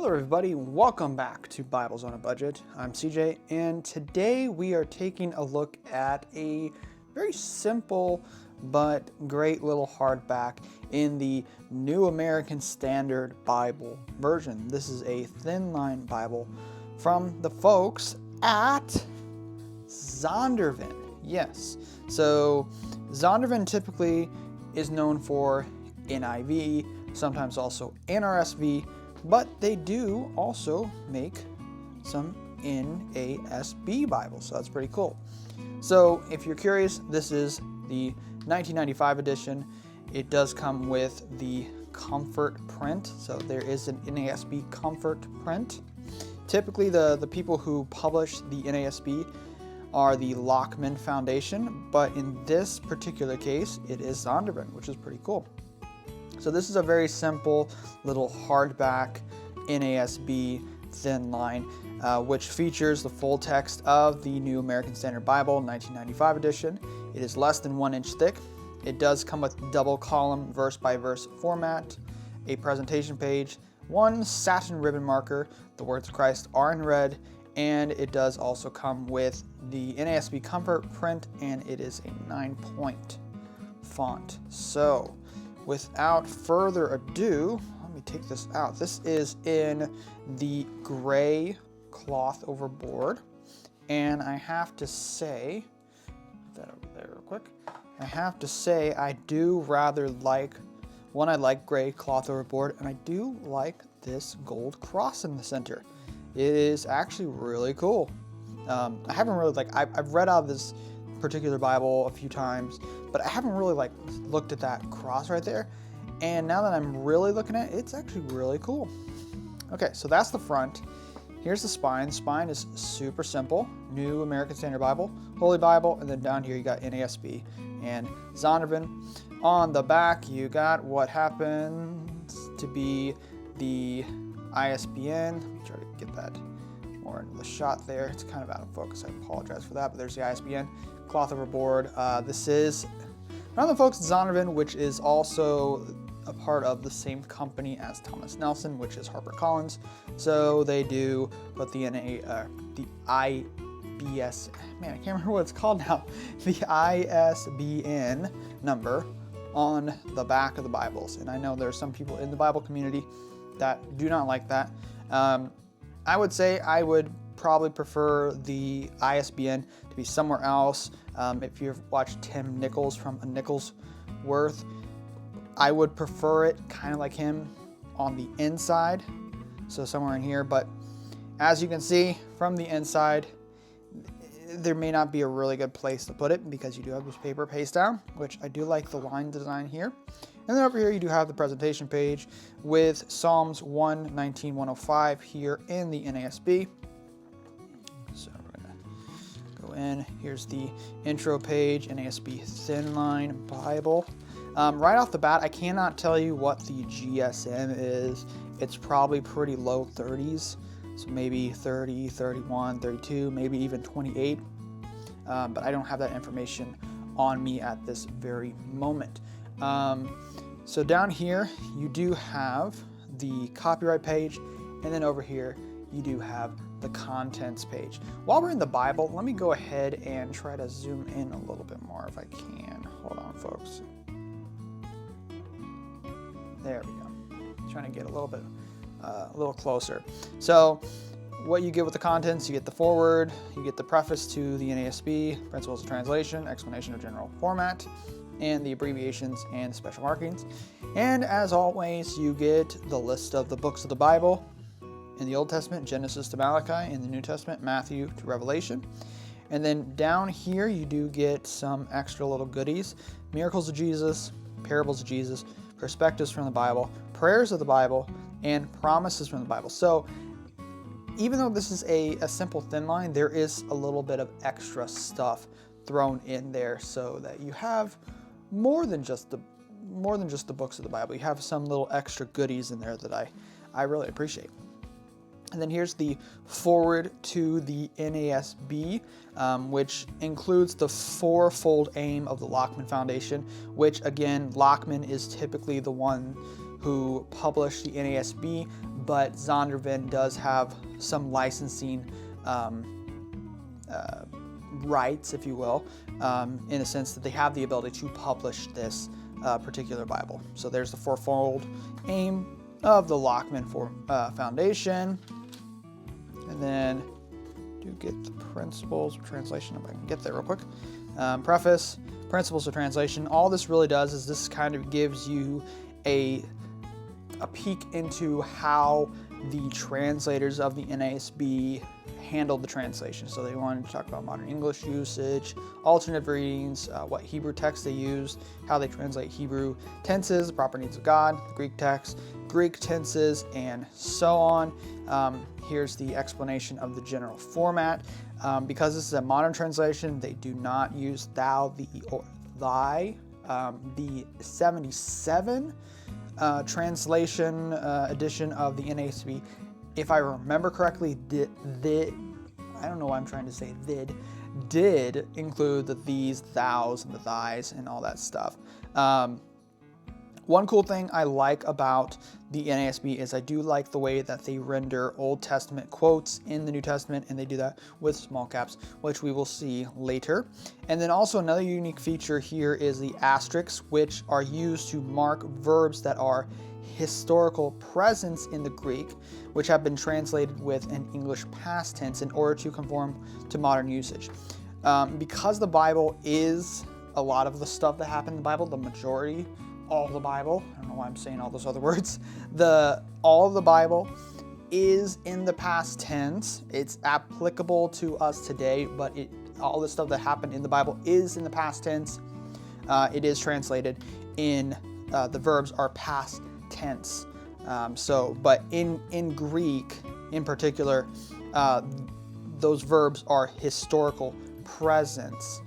Hello everybody, welcome back to Bibles on a Budget. I'm CJ, and today we are taking a look at a very simple but great little hardback in the New American Standard Bible version. This is a Thinline Bible from the folks at Zondervan. Yes, so Zondervan typically is known for NIV, sometimes also NRSV, but they do also make some NASB Bibles, so that's pretty cool. So if you're curious, this is the 1995 edition. It does come with the comfort print, so there is an NASB comfort print. Typically the people who publish the NASB are the Lockman Foundation, but in this particular case, it is Zondervan, which is pretty cool. So this is a very simple little hardback NASB thin line, which features the full text of the New American Standard Bible 1995 edition. It is less than 1 inch thick. It does come with double column verse by verse format, a presentation page, one satin ribbon marker, the words of Christ are in red, and it does also come with the NASB comfort print, and it is a 9-point font. So without further ado, let me take this out. This is in the gray cloth over board, and I have to say, put that over there real quick. I have to say I do rather like, I like gray cloth over board, and I do like this gold cross in the center. It is actually really cool. I haven't really I've read out of this particular Bible a few times, but I haven't really looked at that cross right there. And now that I'm really looking at it, it's actually really cool. Okay, so that's the front. Here's the spine. Spine is super simple. New American Standard Bible, Holy Bible, and then down here you got NASB and Zondervan. On the back, you got what happens to be the ISBN. Let me try to get that more into the shot there. It's kind of out of focus. I apologize for that, but there's the ISBN. Cloth over board. This is from the folks at Zondervan, which is also a part of the same company as Thomas Nelson, which is HarperCollins. So they do put the IBS, man, I can't remember what it's called now, the ISBN number on the back of the Bibles. And I know there are some people in the Bible community that do not like that. I would say I would probably prefer the ISBN to be somewhere else. If you've watched Tim Nichols from A Nichols Worth, I would prefer it kind of like him on the inside, so somewhere in here. But as you can see from the inside, there may not be a really good place to put it because you do have this paper paste down, which I do like the line design here. And then over here you do have the presentation page with Psalms 119, 105 here in the NASB. So we're gonna go in. Here's the intro page, NASB Thinline Bible. Right off the bat, I cannot tell you what the GSM is. It's probably pretty low 30s, so maybe 30, 31, 32, maybe even 28. But I don't have that information on me at this very moment. So down here, you do have the copyright page, and then over here, you do have the contents page. While we're in the Bible, let me go ahead and try to zoom in a little bit more if I can. Hold on, folks. There we go. Trying to get a little closer. So what you get with the contents, you get the foreword, you get the preface to the NASB, principles of translation, explanation of general format, and the abbreviations and special markings. And as always, you get the list of the books of the Bible in the Old Testament, Genesis to Malachi, in the New Testament, Matthew to Revelation. And then down here, you do get some extra little goodies: miracles of Jesus, parables of Jesus, perspectives from the Bible, prayers of the Bible, and promises from the Bible. So even though this is a simple thin line, there is a little bit of extra stuff thrown in there so that you have more than just the books of the Bible. You have some little extra goodies in there that I really appreciate. And then here's the forward to the NASB, which includes the fourfold aim of the Lockman Foundation, which again, Lockman is typically the one who publish the NASB, but Zondervan does have some licensing rights, if you will, in the sense that they have the ability to publish this particular Bible. So there's the fourfold aim of the Lockman Foundation. And then do get the principles of translation, if I can get there real quick. Preface, principles of translation. All this really does is this kind of gives you a peek into how the translators of the NASB handled the translation. So they wanted to talk about modern English usage, alternate readings, what Hebrew text they used, how they translate Hebrew tenses, the proper needs of God, the Greek text, Greek tenses, and so on. Here's the explanation of the general format. Because this is a modern translation, they do not use thou, thee, or thy. The 77 translation edition of the NASB, if I remember correctly, I don't know why I'm trying to say did include the these, thous, and the thys, and all that stuff. One cool thing I like about the NASB is I do like the way that they render Old Testament quotes in the New Testament, and they do that with small caps, which we will see later. And then also another unique feature here is the asterisks, which are used to mark verbs that are historical presence in the Greek, which have been translated with an English past tense in order to conform to modern usage. Because the Bible is a lot of the stuff that happened in the Bible, the majority, all of the Bible, I don't know why I'm saying all those other words, all of the Bible is in the past tense. It's applicable to us today, but all the stuff that happened in the Bible is in the past tense. It is translated in, the verbs are past tense. But in Greek, in particular, those verbs are historical presence,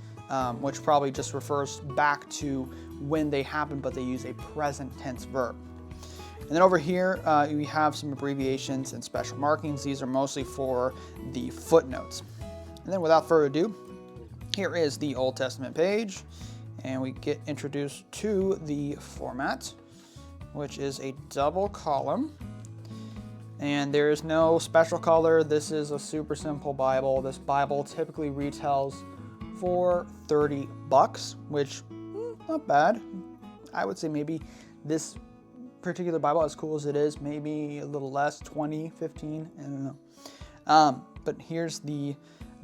which probably just refers back to when they happen, but they use a present tense verb. And then over here, we have some abbreviations and special markings. These are mostly for the footnotes. And then without further ado, here is the Old Testament page, and we get introduced to the format, which is a double column. And there is no special color. This is a super simple Bible. This Bible typically retails for $30, which not bad. I would say maybe this particular Bible, as cool as it is, maybe a little less, 20, 15, I don't know. But here's the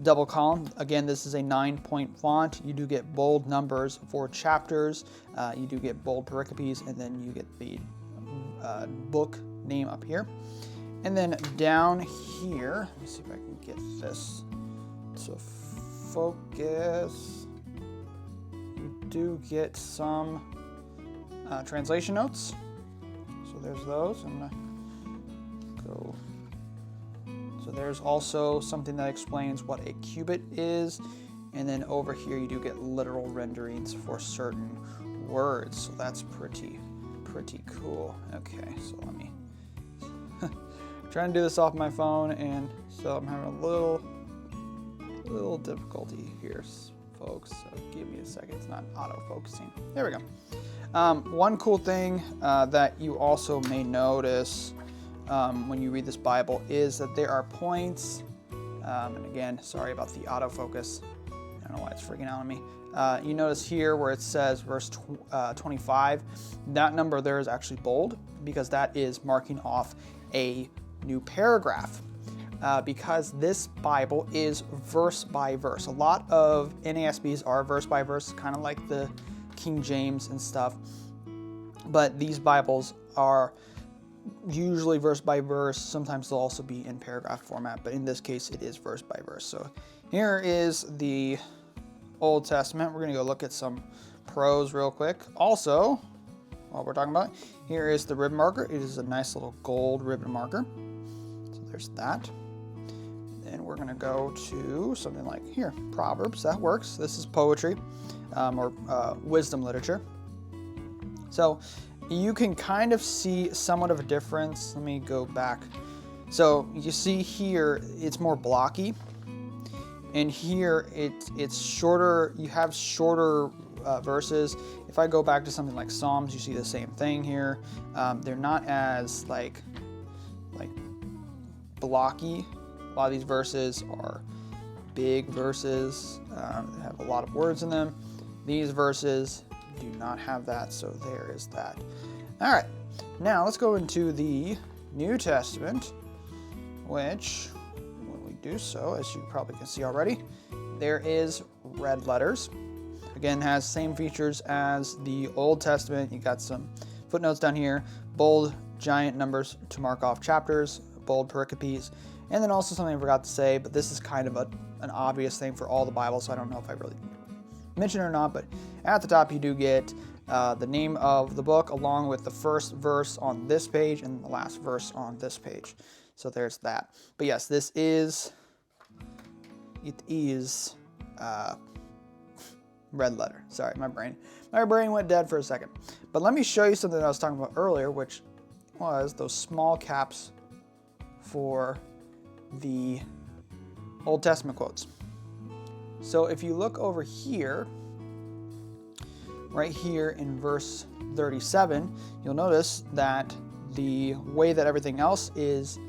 double column. Again, this is a 9-point font. You do get bold numbers for chapters. You do get bold pericopes, and then you get the book name up here. And then down here, let me see if I can get this to focus. You do get some translation notes. So there's those. I'm gonna go. So there's also something that explains what a cubit is. And then over here you do get literal renderings for certain words. So that's pretty cool. Okay, so let me trying to do this off my phone, and so I'm having a little difficulty here, folks. So give me a second. It's not auto-focusing. There we go. One cool thing that you also may notice when you read this Bible is that there are points, and again, sorry about the autofocus. I don't know why it's freaking out on me. You notice here where it says verse 25, that number there is actually bold because that is marking off a new paragraph. Because this Bible is verse by verse. A lot of NASBs are verse by verse, kind of like the King James and stuff. But these Bibles are usually verse by verse. Sometimes they'll also be in paragraph format, but in this case it is verse by verse. So here is the Old Testament. We're going to go look at some prose real quick. Also, while we're talking about it, here is the ribbon marker. It is a nice little gold ribbon marker. So there's that. Then we're going to go to something like here, Proverbs. That works. This is poetry or wisdom literature. So you can kind of see somewhat of a difference. Let me go back. So you see here, it's more blocky. And here it's shorter. You have shorter verses. If I go back to something like Psalms, you see the same thing here. They're not as like blocky. A lot of these verses are big verses. They have a lot of words in them. These verses do not have that, so there is that. All right, now let's go into the New Testament, which, when we do so, as you probably can see already, there is red letters. Again, has same features as the Old Testament. You got some footnotes down here, bold giant numbers to mark off chapters, bold pericopes, and then also something I forgot to say, but this is kind of an obvious thing for all the Bible, so I don't know if I really mentioned it or not, but at the top you do get the name of the book along with the first verse on this page and the last verse on this page. So there's that. But yes, it is red letter. Sorry, my brain went dead for a second. But let me show you something that I was talking about earlier, which was those small caps for the Old Testament quotes. So if you look over here, right here in verse 37, you'll notice that the way that everything else is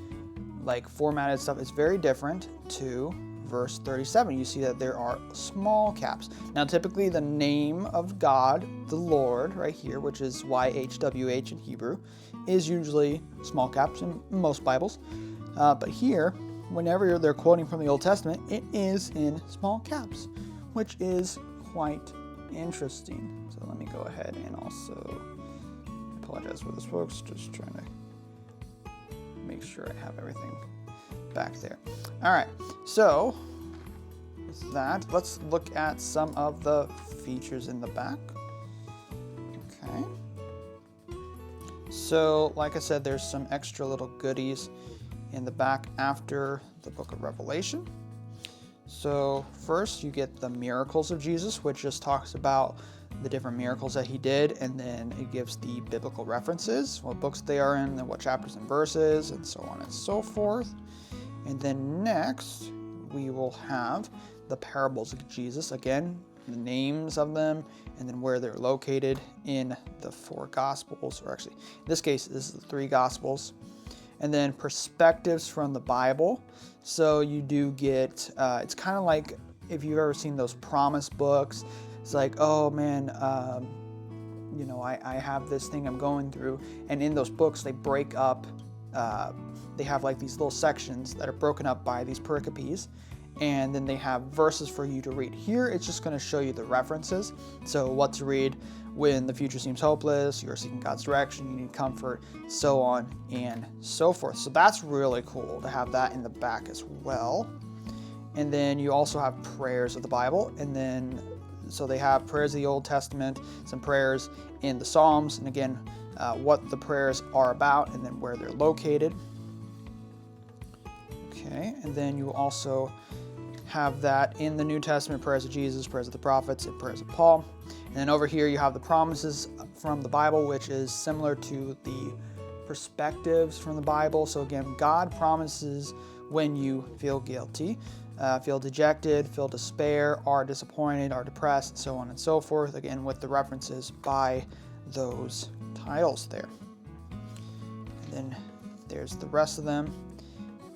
like formatted stuff is very different to verse 37. You see that there are small caps. Now typically the name of God, the Lord, right here, which is YHWH in Hebrew, is usually small caps in most Bibles. But here, whenever they're quoting from the Old Testament, it is in small caps, which is quite interesting. So let me go ahead and also apologize for this, folks. Just trying to make sure I have everything back there. All right, so with that, let's look at some of the features in the back. Okay. So, like I said, there's some extra little goodies in the back after the book of Revelation. So first you get the miracles of Jesus, which just talks about the different miracles that he did, and then it gives the biblical references, what books they are in, and what chapters and verses, and so on and so forth. And then next we will have the parables of Jesus, again, the names of them, and then where they're located in the 4 Gospels, or actually, in this case, this is the 3 Gospels. And then perspectives from the Bible. So you do get, it's kind of like if you've ever seen those promise books. It's like, oh man, you know, I have this thing I'm going through. And in those books, they break up, they have like these little sections that are broken up by these pericopes. And then they have verses for you to read. Here, it's just going to show you the references. So what to read when the future seems hopeless, you're seeking God's direction, you need comfort, so on and so forth. So that's really cool to have that in the back as well. And then you also have prayers of the Bible. And then, so they have prayers of the Old Testament, some prayers in the Psalms, and again, what the prayers are about, and then where they're located. Okay, and then you also have that in the New Testament, prayers of Jesus, prayers of the prophets, and prayers of Paul. And then over here you have the promises from the Bible, which is similar to the perspectives from the Bible. So again, God promises when you feel guilty, feel dejected, feel despair, are disappointed, are depressed, so on and so forth. Again, with the references by those titles there. And then there's the rest of them.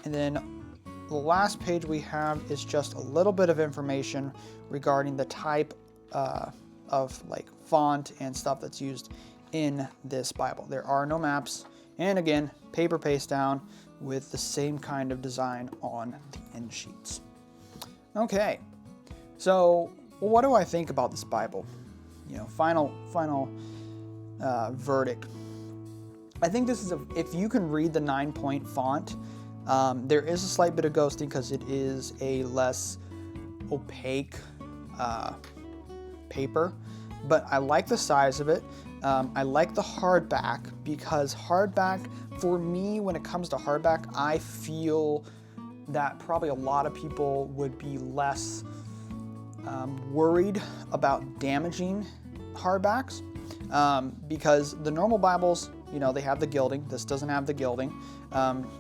And then the last page we have is just a little bit of information regarding the type of like font and stuff that's used in this Bible. There are no maps, and again, paper paste down with the same kind of design on the end sheets. Okay, so what do I think about this Bible? You know, final verdict. I think this is if you can read the 9-point font. There is a slight bit of ghosting because it is a less opaque paper, but I like the size of it. I like the hardback because hardback, for me, when it comes to hardback, I feel that probably a lot of people would be less worried about damaging hardbacks because the normal Bibles, you know, they have the gilding. This doesn't have the gilding.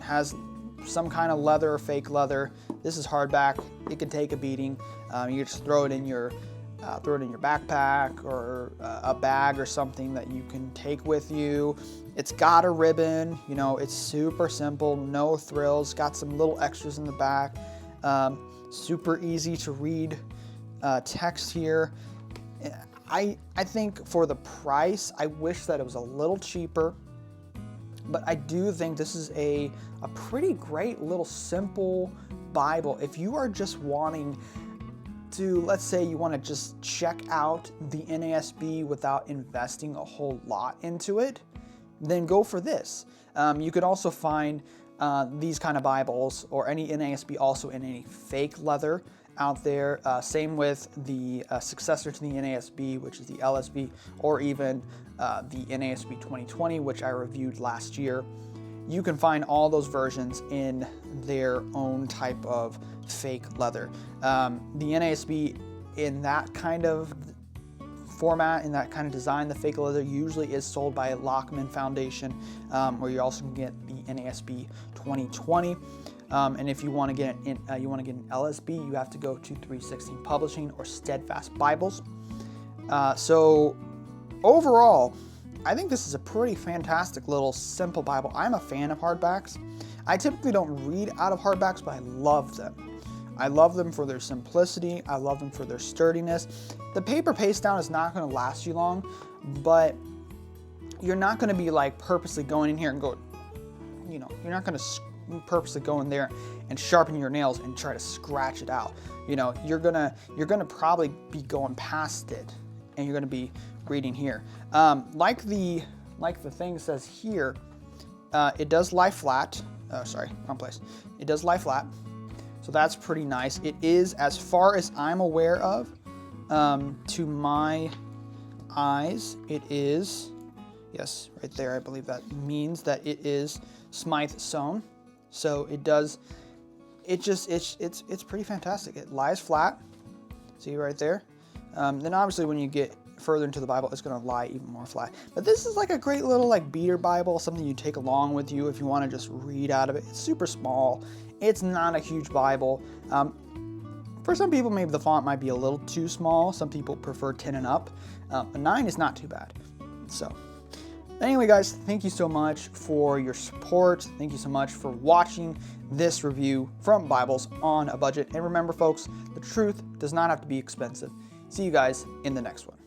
Has some kind of leather or fake leather. This is hardback. It can take a beating. You just throw it in your throw it in your backpack or a bag or something that you can take with you. It's got a ribbon, you know, it's super simple, no frills, got some little extras in the back. Super easy to read text here. I think for the price, I wish that it was a little cheaper, but I do think this is a pretty great little simple Bible. If you are just wanting to, let's say you want to just check out the NASB without investing a whole lot into it, then go for this. You could also find these kind of Bibles or any NASB also in any fake leather out there. Same with the successor to the NASB, which is the LSB, or even the NASB 2020, which I reviewed last year. You can find all those versions in their own type of fake leather. The NASB in that kind of format, in that kind of design, the fake leather usually is sold by Lockman Foundation, where you also can get the NASB 2020. And if you want to get an LSB, you have to go to 316 Publishing or Steadfast Bibles. So overall, I think this is a pretty fantastic little simple Bible. I'm a fan of hardbacks. I typically don't read out of hardbacks, but I love them. I love them for their simplicity. I love them for their sturdiness. The paper paste down is not going to last you long, but you're not going to be like purposely going in here and go, you know, you're not going to purposely go in there and sharpen your nails and try to scratch it out. You know, you're gonna probably be going past it, and you're gonna be reading here. Like the thing says here, it does lie flat. Sorry, wrong place. It does lie flat, so that's pretty nice. It is, as far as I'm aware of, to my eyes, it is, yes, right there. I believe that means that it is Smythe sewn. So it does, it's pretty fantastic. It lies flat, see right there. Then obviously when you get further into the Bible, it's going to lie even more flat. But this is like a great little like beater Bible, something you take along with you if you want to just read out of it. It's super small. It's not a huge Bible. For some people, maybe the font might be a little too small. Some people prefer 10 and up. A 9 is not too bad. So anyway, guys, thank you so much for your support. Thank you so much for watching this review from Bibles on a Budget. And remember, folks, the truth does not have to be expensive. See you guys in the next one.